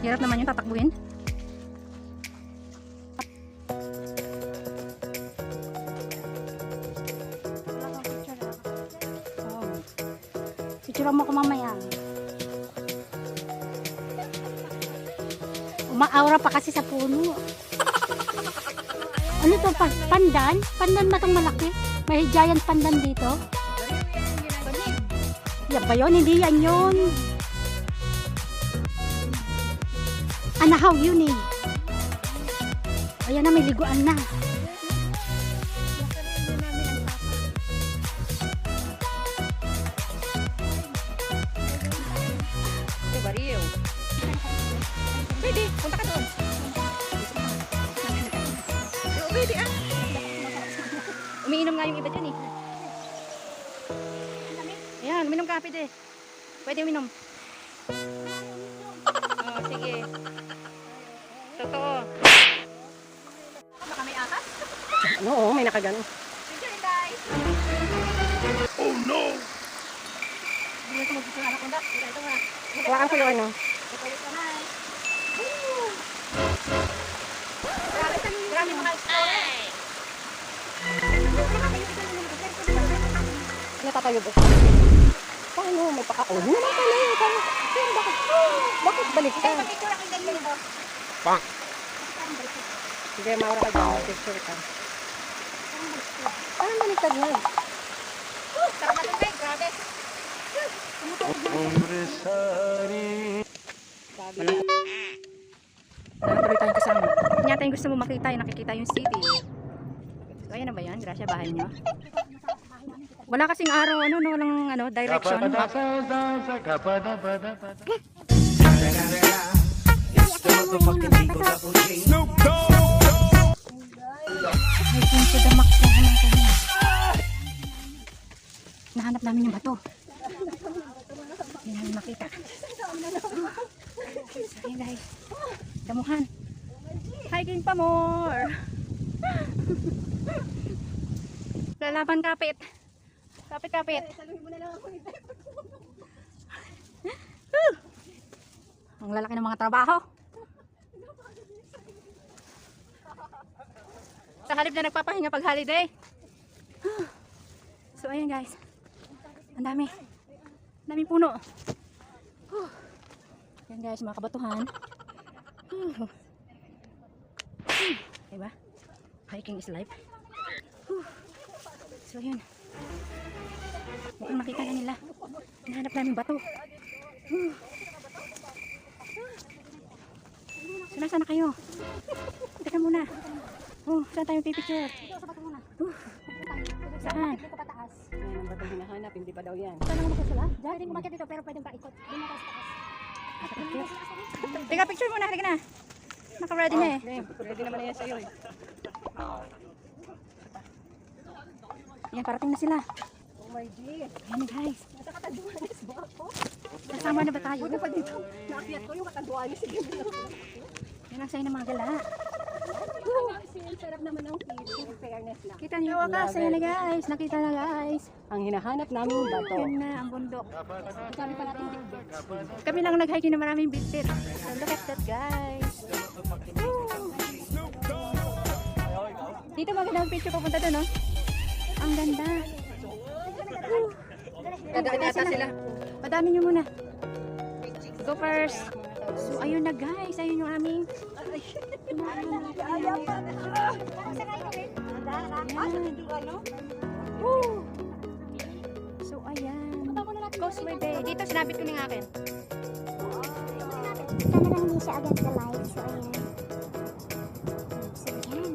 Hirap naman yung tatakbuhin. Picture mo ko mamaya. Umaaura pa kasi sa puno. Ano to? Pandan? Pandan ba itong malaki? May giant pandan dito? Yan ba yun? Hindi yan yun. Anahaw yun eh. Ayan na, may liguan na. Bariyo. Pwede, punta ka doon. Pwede ah. Umiinom nga yung iba dyan eh. Ayan, uminom ka pwede. Pwede uminom. Oh, sige. Totoo. Baka may akas? Oo, may nakagano. Picture ni Day. Oh no! Hindi ko mag-picture anak ko. Ito nga. Hawakan ko yung ano. Grabe mga story. Natatayo ba? Paano? May paka-on. Hindi naman pala yun. Bakit baliktad? Picture ako ganyan ito. Pang! Sige, maura ka dyan. Picture ka. Parang baliktad na. Sarap natin ba? Grabe. Wala tuloy tayong kasama. Yata yung gusto mo makita, yung nakikita yung city. So, ayan na ba yan? Gracia, bahay nyo. Wala kasing araw, ano, no, walang ano, direction. Snoop Dogg! Ay, punso the max na naman kami. Nahanap namin yung bato. Hindi namin makita. So, ayan guys. Damuhan. Hiking pa more. Lalaban kapit. Kapit. Ang lalaki ng mga trabaho. Sa halip na nagpapahinga pag holiday. So ayan guys. Ang dami. Ang daming puno. Ayan guys, mga kabatuhan. Diba? Hiking is life. So yun. Mukhang makita na nila. Hinahanap namin bato. So nasaan na kayo? Teka muna. Saan tayo pipicture? Saan? Yan ang batong hinahanap. Hindi pa daw yan. Saan ang makasala? Pwedeng umakit dito pero pwedeng paikot. Doon na tayo sa taas. Teka, picture muna. Halika na. Naka-ready na eh. Pwede naman na yan sa'yo eh. Yan, parating na sila. Oh my G. Ayan na guys. Nasa Katanduanes ba ako? Kasama na ba tayo? Huwag pa dito. Naakyat ko yung Katanduanes. Sige mo. Yan ang sign ng mga gala. Sarap naman ang feeling. In fairness lang. Kita niyo wakas. Ayan na guys. Nakita na guys. Ang hinahanap namin yung bato. Yan na ang bundok. Sabi pa natin bitbit. Kami lang nag-hiking na maraming bitbit. So look at that guys. Woo! Dito maganda ang picture papunta doon, no? Ang ganda. Woo! Dadaan yata sila. Padami nyo muna. Go first. So ayun na guys. Ayun yung aming Woo! So ayan. Causeway Bay. Dito sinabit ko ng akin. Sana lang hindi siya against the light. So, ayan. So, ayan.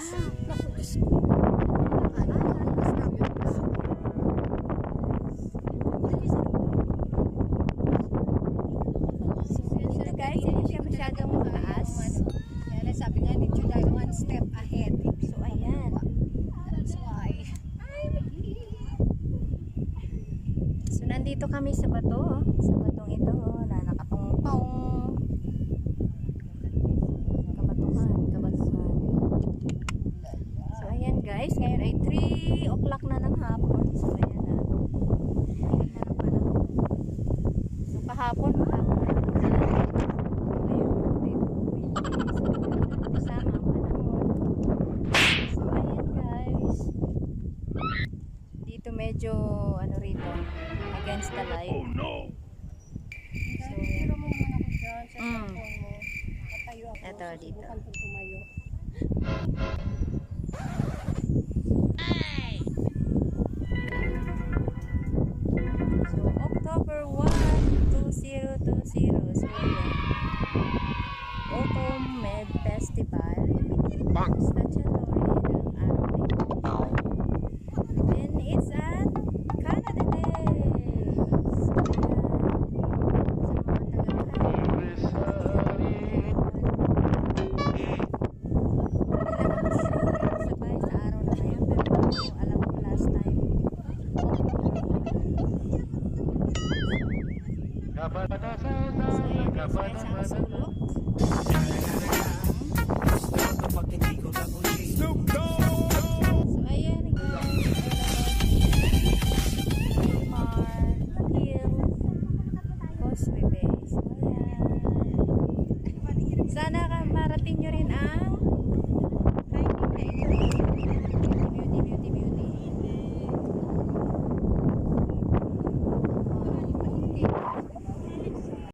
Naku, Diyos ko. Ito guys, hindi siya masyadong mataas. Kaya sabi nga ni Juday, one step ahead. So ayan. That's why. So nandito kami sa bato, sa batong ito na nakatungtong. Kabatuhan. So ayan guys, ngayon ay 3 o'clock na ng hapon. So ayan na. Ayan na ng panahon. So kahapon na. Ngayon, dito. Kasama ang panahon. So ayan guys. Dito medyo ano rito, against the light. Oh no! So, Pero mo naman ako dyan sa Mm. cellphone mo. Patayo ako. Ito, dito. Susubukan kong tumayo. So, October 1, 2020. So, yan. Autumn Med Festival. Bonk. Statutory ng ating. Then, it's at Canada Day. So, yan. Sa mga sabay sa araw na ngayon, pero alam ko last time. So, yan guys, ngayon sa kasulok. Snoop Dogg! So, ayan guys. Mar, Hill, Causeway Bay. So, ayan. Sana marating nyo rin ang